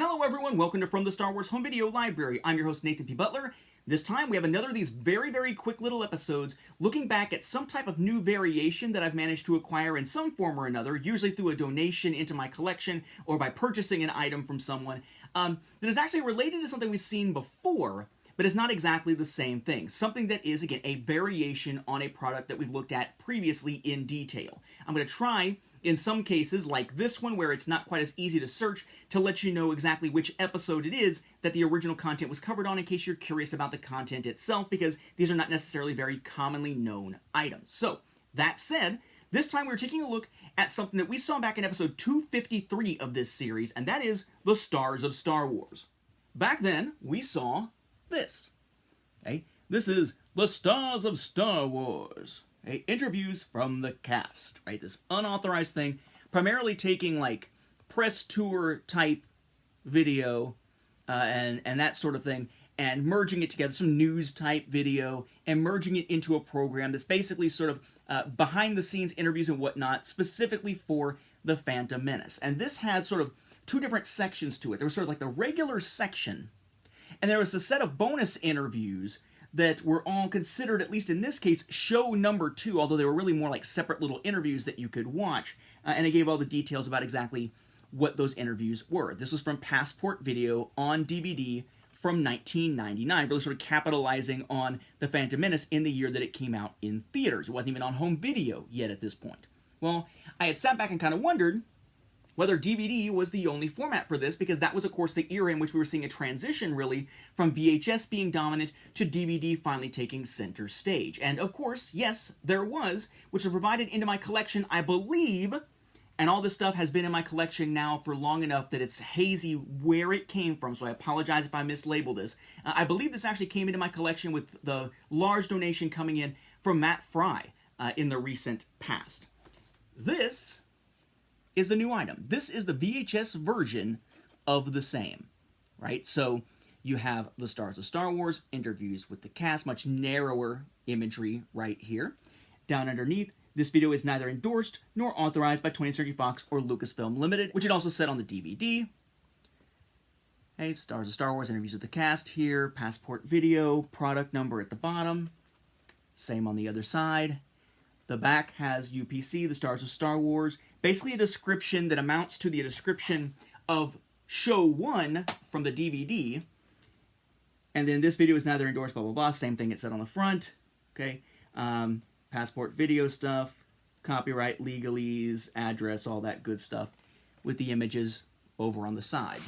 Hello everyone, welcome to From the Star Wars Home Video Library. I'm your host Nathan P. Butler. This time we have another of these very quick little episodes looking back at some type of new variation that I've managed to acquire in some form or another, usually through a donation into my collection or by purchasing an item from someone that is actually related to something we've seen before, but is not exactly the same thing. Something that is, again, a variation on a product that we've looked at previously in detail. I'm going to try, in some cases, like this one where it's not quite as easy to search, to let you know exactly which episode it is that the original content was covered on in case you're curious about the content itself, because these are not necessarily very commonly known items. So, that said, this time we're taking a look at something that we saw back in episode 253 of this series, and that is the Stars of Star Wars. Back then, we saw this. Okay? This is the Stars of Star Wars. Okay? Interviews from the cast. Right? This unauthorized thing, primarily taking like press tour type video and that sort of thing, and merging it together, some news type video, and merging it into a program that's basically sort of behind the scenes interviews and whatnot, specifically for the Phantom Menace. And this had sort of two different sections to it. There was sort of like the regular section, and there was a set of bonus interviews that were all considered, at least in this case, show number 2, although they were really more like separate little interviews that you could watch. And it gave all the details about exactly what those interviews were. This was from Passport Video on DVD from 1999, really sort of capitalizing on The Phantom Menace in the year that it came out in theaters. It wasn't even on home video yet at this point. Well, I had sat back and kind of wondered whether DVD was the only format for this, because that was, of course, the era in which we were seeing a transition, really, from VHS being dominant to DVD finally taking center stage. And, of course, yes, there was, which was provided into my collection, I believe, and all this stuff has been in my collection now for long enough that it's hazy where it came from, so I apologize if I mislabeled this. I believe this actually came into my collection with the large donation coming in from Matt Fry in the recent past. This is the new item. This is the VHS version of the same, right? So you have the Stars of Star Wars, interviews with the cast, much narrower imagery right here. Down underneath, this video is neither endorsed nor authorized by 20th Century Fox or Lucasfilm Limited, which it also said on the DVD. Hey, Stars of Star Wars, interviews with the cast here, Passport Video, product number at the bottom. Same on the other side. The back has UPC, the Stars of Star Wars, basically a description that amounts to the description of Show 1 from the DVD. And then this video is neither endorsed, blah, blah, blah. Same thing it said on the front. Okay. Passport Video stuff, copyright, legalese, address, all that good stuff, with the images over on the side.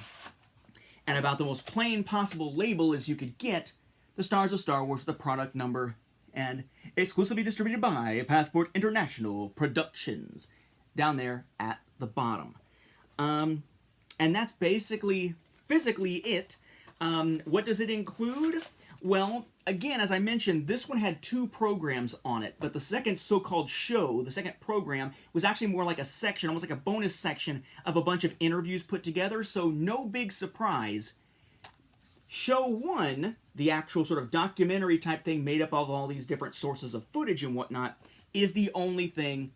And about the most plain possible label as you could get, the Stars of Star Wars, the product number, and exclusively distributed by Passport International Productions, down there at the bottom. And that's basically, physically it. What does it include? Well, again, as I mentioned, this one had 2 programs on it, but the second so-called show, the second program, was actually more like a section, almost like a bonus section of a bunch of interviews put together, so no big surprise. Show 1, the actual sort of documentary type thing made up of all these different sources of footage and whatnot, is the only thing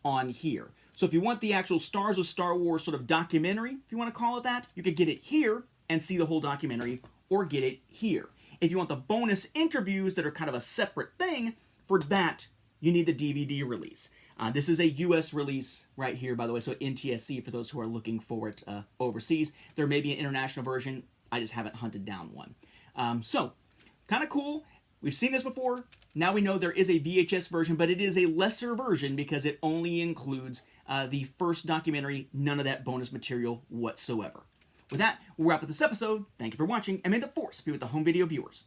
on here. So if you want the actual Stars of Star Wars sort of documentary, if you want to call it that, you could get it here and see the whole documentary, or get it here. If you want the bonus interviews that are kind of a separate thing, for that, you need the DVD release. This is a US release right here, by the way, so NTSC for those who are looking for it overseas. There may be an international version. I just haven't hunted down one. So, kind of cool. We've seen this before. Now we know there is a VHS version, but it is a lesser version because it only includes the first documentary, none of that bonus material whatsoever. With that, we'll wrap up this episode. Thank you for watching, and may the Force be with the home video viewers.